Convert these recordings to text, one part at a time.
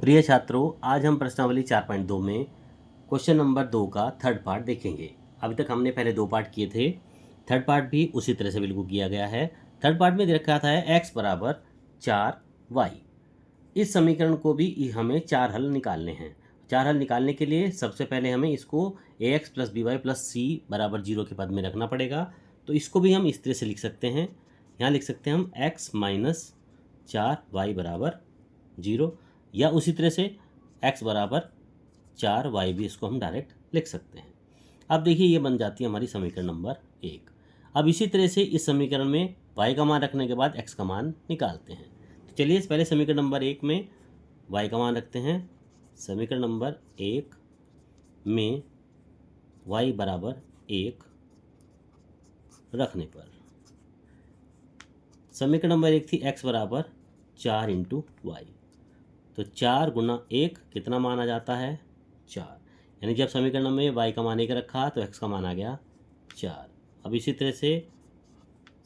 प्रिय छात्रों, आज हम प्रश्नावली 4.2 में क्वेश्चन नंबर 2 का थर्ड पार्ट देखेंगे। अभी तक हमने पहले 2 पार्ट किए थे, थर्ड पार्ट भी उसी तरह से बिल्कुल किया गया है। थर्ड पार्ट में दे रखा था x बराबर 4y। इस समीकरण को भी हमें 4 हल निकालने हैं। 4 हल निकालने के लिए सबसे पहले हमें इसको ax plus B Y plus C बराबर 0 के पद में रखना पड़ेगा। तो इसको भी हम इस तरह से लिख सकते हैं। यहाँ लिख सकते हैं हम x माइनस 4y बराबर 0, या उसी तरह से x बराबर 4y भी इसको हम डायरेक्ट लिख सकते हैं। अब देखिए ये बन जाती है हमारी समीकरण नंबर 1। अब इसी तरह से इस समीकरण में y का मान रखने के बाद x का मान निकालते हैं। तो चलिए पहले समीकरण नंबर 1 में y का मान रखते हैं। समीकरण नंबर 1 में y बराबर 1 रखने पर समीकरण नंबर 1 थी x बराबर 4 इंटू वाई। तो 4 गुना 1 कितना मान आ जाता है 4। यानी जब समीकरण में y का मान 1 रखा तो x का मान आ गया 4। अब इसी तरह से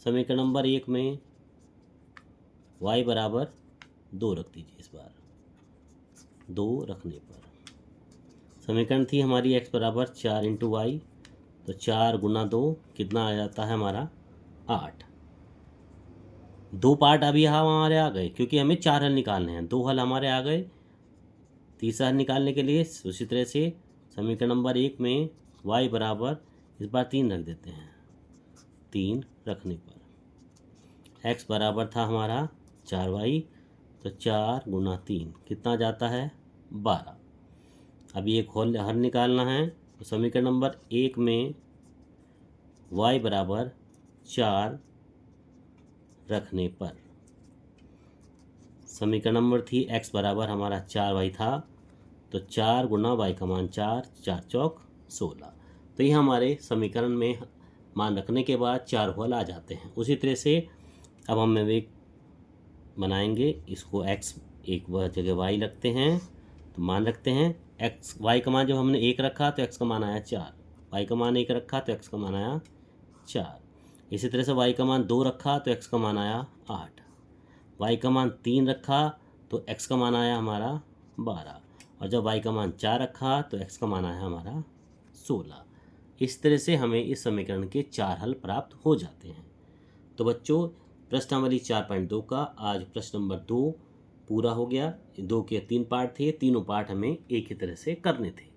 समीकरण नंबर 1 में y बराबर 2 रख दीजिए। इस बार 2 रखने पर समीकरण थी हमारी x बराबर 4 इंटू वाई। तो 4 गुना 2 कितना आ जाता है हमारा 8। 2 पार्ट अभी यहाँ हमारे आ गए क्योंकि हमें 4 हल निकालने हैं। 2 हल हमारे आ गए। तीसरा हल निकालने के लिए उसी तरह से समीकरण नंबर 1 में y बराबर इस बार 3 रख देते हैं। 3 रखने पर x बराबर था हमारा 4y। तो 4 गुना 3 कितना जाता है 12। अभी एक हल निकालना है। तो समीकरण नंबर 1 में y बराबर 4 रखने पर समीकरण नंबर थी x बराबर हमारा 4y था। तो 4 गुना y का मान 4, 4 चौक 16। तो ये हमारे समीकरण में मान रखने के बाद 4 हल आ जाते हैं। उसी तरह से अब हम एक बनाएंगे। इसको x एक जगह y रखते हैं। तो मान रखते हैं x y का मान जब हमने 1 रखा तो x का मान आया 4। y का मान 1 रखा तो x का मान आया 4। इसी तरह से y का मान 2 रखा तो x का मान आया 8। y का मान 3 रखा तो x का मान आया हमारा 12। और जब y का मान 4 रखा तो x का मान आया हमारा 16। इस तरह से हमें इस समीकरण के 4 हल प्राप्त हो जाते हैं। तो बच्चों, प्रश्नावली 4.2 का आज प्रश्न नंबर 2 पूरा हो गया। 2 के 3 पार्ट थे। तीनों पार्ट हमें एक ही तरह से करने थे।